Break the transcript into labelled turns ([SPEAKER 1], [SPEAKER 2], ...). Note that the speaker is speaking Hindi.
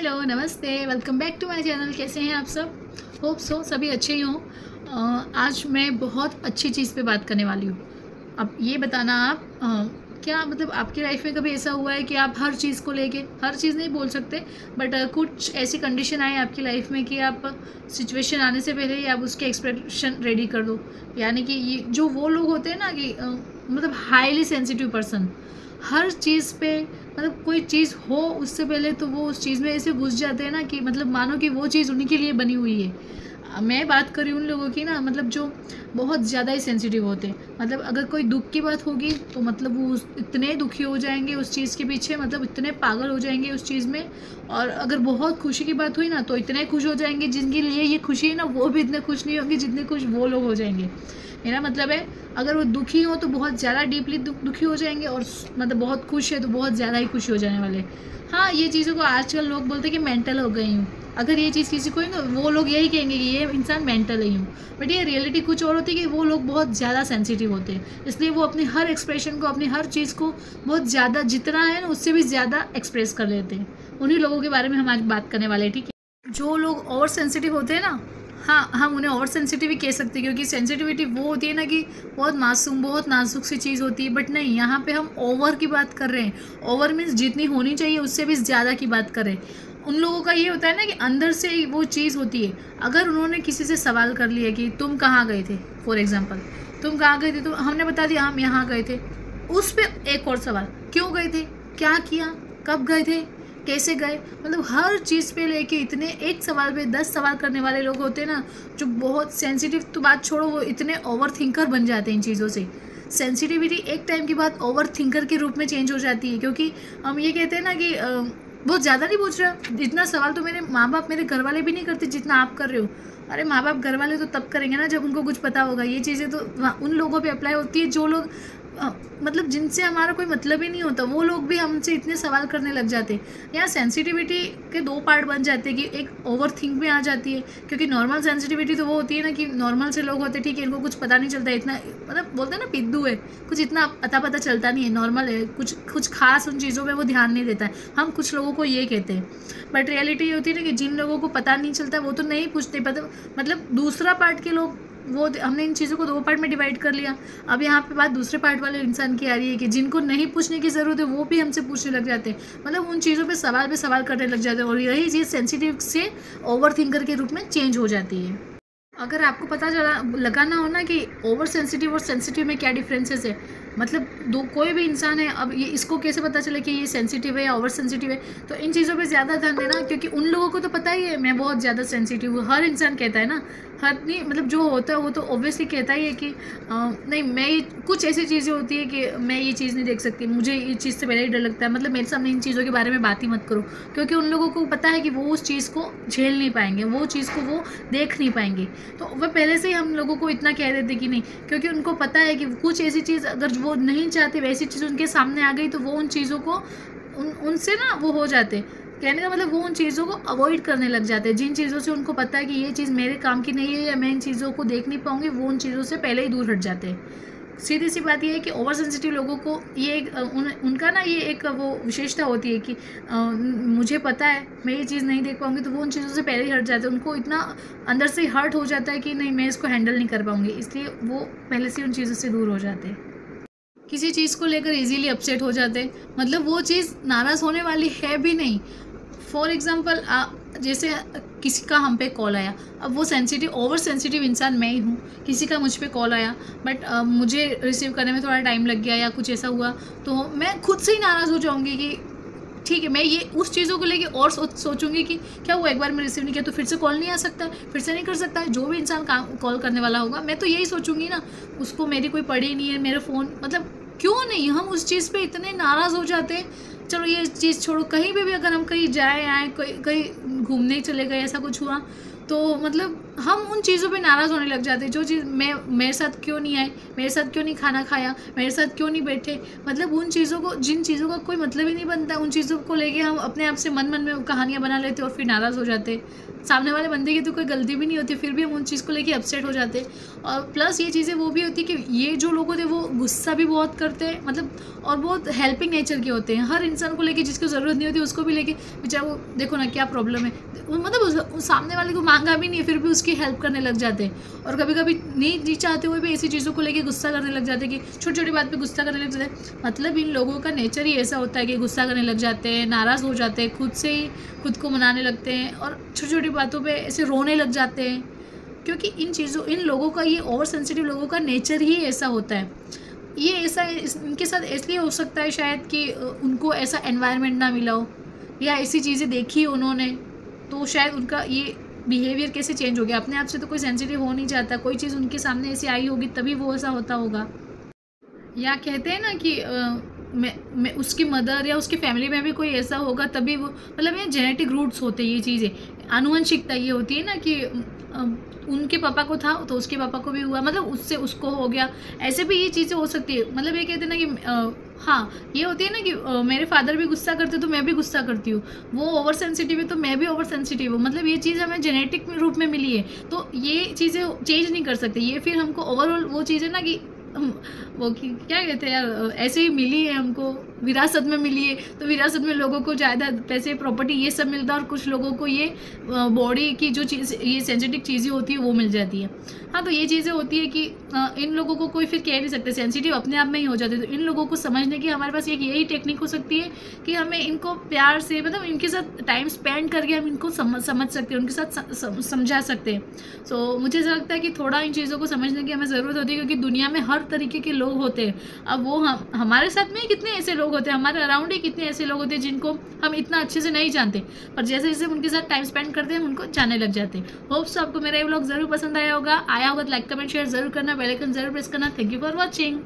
[SPEAKER 1] हेलो, नमस्ते, welcome back to my channel. कैसे हैं आप सब? होप सो सभी अच्छे ही हों। आज मैं बहुत अच्छी चीज़ पे बात करने वाली हूँ। अब ये बताना आप क्या मतलब आपकी लाइफ में कभी ऐसा हुआ है कि आप हर चीज़ को लेके, हर चीज़ नहीं बोल सकते बट कुछ ऐसी कंडीशन आए आपकी लाइफ में कि आप सिचुएशन आने से पहले ही आप उसके एक्सप्रेशन रेडी कर दो। यानी कि ये जो वो लोग होते हैं ना कि मतलब हाईली सेंसिटिव पर्सन, हर चीज़ पे मतलब कोई चीज़ हो उससे पहले तो वो उस चीज़ में ऐसे घुस जाते हैं ना कि मतलब मानो कि वो चीज़ उन्हीं के लिए बनी हुई है। मैं बात कर रही हूँ उन लोगों की ना, मतलब जो बहुत ज़्यादा ही सेंसिटिव होते हैं। मतलब अगर कोई दुख की बात होगी तो मतलब वो इतने दुखी हो जाएंगे उस चीज़ के पीछे, मतलब इतने पागल हो जाएंगे उस चीज़ में। और अगर बहुत खुशी की बात हुई ना तो इतने खुश हो जाएंगे, जिनके लिए ये खुशी है ना वो भी इतने खुश नहीं होंगे जितने खुश वो लोग हो जाएंगे। मेरा मतलब है अगर वो दुखी हो तो बहुत ज़्यादा डीपली दुखी हो जाएंगे, और मतलब बहुत खुश है तो बहुत ज़्यादा ही खुशी हो जाने वाले। हाँ, ये चीज़ों को आजकल लोग बोलते हैं कि मेंटल हो गई हूँ। अगर ये चीज़ किसी को ही ना वो लोग यही कहेंगे कि ये इंसान मेंटल ही हूँ, बट ये रियलिटी कुछ और होती है कि वो लोग बहुत ज़्यादा सेंसिटिव होते हैं। इसलिए वो अपनी हर एक्सप्रेशन को, अपनी हर चीज़ को बहुत ज़्यादा जितना है ना उससे भी ज़्यादा एक्सप्रेस कर लेते हैं। उन्हीं लोगों के बारे में हम आज बात करने वाले हैं, ठीक है? जो लोग ओवर सेंसिटिव होते हैं ना, हाँ, हम उन्हें और सेंसिटिव ही कह सकते हैं, क्योंकि सेंसिटिविटी वो होती है ना कि बहुत मासूम, बहुत नाजुक सी चीज़ होती है। बट नहीं, यहाँ पे हम ओवर की बात कर रहे हैं। ओवर मीन्स जितनी होनी चाहिए उससे भी ज़्यादा की बात कर रहे हैं। उन लोगों का ये होता है ना कि अंदर से ही वो चीज़ होती है। अगर उन्होंने किसी से सवाल कर लिया कि तुम कहाँ गए थे, फॉर एग्जाम्पल तुम कहाँ गए थे, तो हमने बता दिया हम यहाँ गए थे। उस पर एक और सवाल, क्यों गए थे, क्या किया, कब गए थे, कैसे गए, मतलब हर चीज़ पे लेके इतने एक सवाल पे 10 सवाल करने वाले लोग होते हैं ना, जो बहुत सेंसिटिव तो बात छोड़ो, वो इतने ओवर थिंकर बन जाते हैं इन चीज़ों से। सेंसिटिविटी एक टाइम के बाद ओवर थिंकर के रूप में चेंज हो जाती है, क्योंकि हम ये कहते हैं ना कि बहुत ज़्यादा नहीं पूछ रहे। इतना सवाल तो मेरे माँ बाप, मेरे घर वाले भी नहीं करते जितना आप कर रहे हो। अरे माँ बाप घर वाले तो तब करेंगे ना जब उनको कुछ पता होगा। ये चीज़ें तो उन लोगों पे अप्लाई होती है जो लोग मतलब जिनसे हमारा कोई मतलब ही नहीं होता, वो लोग भी हमसे इतने सवाल करने लग जाते हैं। यहाँ सेंसिटिविटी के दो पार्ट बन जाते हैं कि एक ओवर थिंक में आ जाती है, क्योंकि नॉर्मल सेंसिटिविटी तो वो होती है ना कि नॉर्मल से लोग होते हैं, ठीक है, इनको कुछ पता नहीं चलता इतना, मतलब बोलते हैं ना पिद्दू है, कुछ इतना अता पता चलता नहीं है, नॉर्मल है, कुछ खास उन चीज़ों में वो ध्यान नहीं देता है। हम कुछ लोगों को ये कहते हैं, बट रियलिटी ये होती है ना कि जिन लोगों को पता नहीं चलता वो तो नहीं पूछते। पता मतलब दूसरा पार्ट के लोग, वो हमने इन चीज़ों को दो पार्ट में डिवाइड कर लिया। अब यहाँ पे बात दूसरे पार्ट वाले इंसान की आ रही है कि जिनको नहीं पूछने की ज़रूरत है वो भी हमसे पूछने लग जाते हैं, मतलब उन चीज़ों पे सवाल करने लग जाते हैं, और यही चीज़ सेंसिटिव से ओवर थिंकर के रूप में चेंज हो जाती है। अगर आपको पता लगाना हो ना कि ओवर सेंसिटिव और सेंसिटिव में क्या डिफरेंसेस है, मतलब दो कोई भी इंसान है, अब ये इसको कैसे पता चले कि ये सेंसिटिव है या ओवर सेंसिटिव है, तो इन चीज़ों पे ज़्यादा ध्यान देना, क्योंकि उन लोगों को तो पता ही है मैं बहुत ज़्यादा सेंसिटिव हूँ। हर इंसान कहता है ना, हर नहीं मतलब जो होता है वो तो ऑब्वियसली कहता ही है कि नहीं, मैं ये कुछ ऐसी चीज़ें होती है कि मैं ये चीज़ नहीं देख सकती, मुझे ये चीज़ से पहले ही डर लगता है, मतलब मेरे सामने इन चीज़ों के बारे में बात ही मत करो, क्योंकि उन लोगों को पता है कि वो उस चीज़ को झेल नहीं पाएंगे, वो चीज़ को वो देख नहीं पाएंगे। तो वह पहले से ही हम लोगों को इतना कह देते कि नहीं, क्योंकि उनको पता है कि कुछ ऐसी चीज़ अगर वो नहीं चाहते वैसी चीज़ उनके सामने आ गई तो वो उन चीज़ों को उनसे ना वो हो जाते, कहने का मतलब वो उन चीज़ों को अवॉइड करने लग जाते हैं। जिन चीज़ों से उनको पता है कि ये चीज़ मेरे काम की नहीं है या मैं इन चीज़ों को देख नहीं पाऊंगी, वो उन चीज़ों से पहले ही दूर हट जाते हैं। सीधी सी बात ये है कि ओवर सेंसिटिव लोगों को ये उनका ना ये एक वो विशेषता होती है कि मुझे पता है मैं ये चीज़ नहीं देख पाऊंगी, तो वो उन चीज़ों से पहले ही हट जाते हैं। उनको इतना अंदर से हर्ट हो जाता है कि नहीं, मैं इसको हैंडल नहीं कर पाऊंगी, इसलिए वो पहले से उन चीज़ों से दूर हो जाते हैं। किसी चीज़ को लेकर इजीली अपसेट हो जाते हैं, मतलब वो चीज़ नाराज़ होने वाली है भी नहीं। फॉर एग्ज़ाम्पल जैसे किसी का हम पे कॉल आया, अब वो ओवर सेंसिटिव इंसान मैं ही हूँ, किसी का मुझ पे कॉल आया बट मुझे रिसीव करने में थोड़ा टाइम लग गया या कुछ ऐसा हुआ, तो मैं खुद से ही नाराज़ हो जाऊँगी कि ठीक है, मैं ये उस चीज़ों को लेके और सोचूंगी कि क्या हुआ, एक बार मैं रिसीव नहीं किया तो फिर से कॉल नहीं आ सकता, फिर से नहीं कर सकता। जो भी इंसान कॉल करने वाला होगा मैं तो यही सोचूंगी ना, उसको मेरी कोई पड़ी नहीं है, मेरा फ़ोन, मतलब क्यों नहीं, हम उस चीज़ पे इतने नाराज़ हो जाते हैं। चलो ये चीज़ छोड़ो, कहीं पे भी अगर हम कहीं जाए आए, कहीं घूमने चले गए, ऐसा कुछ हुआ तो मतलब हम उन चीज़ों पे नाराज़ होने लग जाते हैं, जो चीज़ मैं मेरे साथ क्यों नहीं आए, मेरे साथ क्यों नहीं खाना खाया, मेरे साथ क्यों नहीं बैठे। मतलब उन चीज़ों को, जिन चीज़ों का कोई मतलब ही नहीं बनता, उन चीज़ों को लेके हम अपने आप से मन मन में कहानियाँ बना लेते और फिर नाराज़ हो जाते। सामने वाले बंदे की तो कोई गलती भी नहीं होती, फिर भी हम उन चीज़ को लेके अपसेट हो जाते। और प्लस ये चीज़ें वो भी होती कि ये जो लोग होते हैं वो गुस्सा भी बहुत करते हैं, मतलब और बहुत हेल्पिंग नेचर के होते हैं। हर इंसान को लेके, जिसको ज़रूरत नहीं होती उसको भी लेके, बेचारा वो देखो ना क्या प्रॉब्लम है, मतलब उस सामने वाले को मांगा भी नहीं है फिर भी उसकी हेल्प करने लग जाते हैं। और कभी कभी नहीं चाहते हुए भी ऐसी चीज़ों को लेके गुस्सा करने लग जाते हैं कि छोटी छोटी बात पे गुस्सा करने लग जाते हैं। मतलब इन लोगों का नेचर ही ऐसा होता है कि गुस्सा करने लग जाते हैं, नाराज़ हो जाते हैं, खुद से ही खुद को मनाने लगते हैं और छोटी छोटी बातों पर ऐसे रोने लग जाते हैं। क्योंकि इन लोगों का, ये ओवर सेंसिटिव लोगों का नेचर ही ऐसा होता है। ये ऐसा इनके साथ इसलिए हो सकता है शायद कि उनको ऐसा एनवायरनमेंट ना मिला हो या ऐसी चीज़ें देखी उन्होंने, तो शायद उनका ये बिहेवियर कैसे चेंज हो गया। अपने आप से तो कोई सेंसिटिव हो नहीं चाहता, कोई चीज़ उनके सामने ऐसी आई होगी तभी वो ऐसा होता होगा। या कहते हैं ना कि मैं उसकी मदर या उसकी फैमिली में भी कोई ऐसा होगा तभी वो, मतलब ये जेनेटिक रूट्स होते हैं, ये चीज़ें आनुवंशिकता ये होती है ना कि उनके पापा को था तो उसके पापा को भी हुआ, मतलब उससे उसको हो गया। ऐसे भी ये चीज़ें हो सकती है। मतलब ये कहते हैं ना कि हाँ, ये होती है ना कि मेरे फादर भी गुस्सा करते तो मैं भी गुस्सा करती हूँ, वो ओवर सेंसिटिव है तो मैं भी ओवर सेंसिटिव हूँ। मतलब ये चीज़ हमें जेनेटिक रूप में मिली है, तो ये चीज़ें चेंज नहीं कर सकते। ये फिर हमको ओवरऑल वो चीज़ है ना कि वो कि क्या कहते हैं यार, ऐसे ही मिली है हमको, विरासत में मिली है। तो विरासत में लोगों को ज़्यादा पैसे, प्रॉपर्टी ये सब मिलता है और कुछ लोगों को ये बॉडी की जो चीज़, ये सेंसिटिव चीज़ें होती है वो मिल जाती है। हाँ, तो ये चीज़ें होती है कि इन लोगों को कोई फिर कह नहीं सकते, सेंसिटिव अपने आप में ही हो जाते। तो इन लोगों को समझने की हमारे पास एक यही टेक्निक हो सकती है कि हमें इनको प्यार से, मतलब इनके साथ टाइम स्पेंड करके हम इनको समझ सकते हैं, उनके साथ समझा सकते हैं। सो मुझे ऐसा लगता है कि थोड़ा इन चीज़ों को समझने की हमें ज़रूरत होती है, क्योंकि दुनिया में हर तरीके के लोग होते हैं। अब वो हमारे साथ में कितने ऐसे लोग होते हैं, हमारे अराउंड ही कितने ऐसे लोग होते हैं जिनको हम इतना अच्छे से नहीं जानते, पर जैसे जैसे उनके साथ टाइम स्पेंड करते हैं हम उनको जानने लग जाते हैं। होप्स आपको मेरा ये व्लॉग ज़रूर पसंद आया होगा तो लाइक कमेंट शेयर जरूर करना, बेल आइकन जरूर प्रेस करना। Thank you for watching.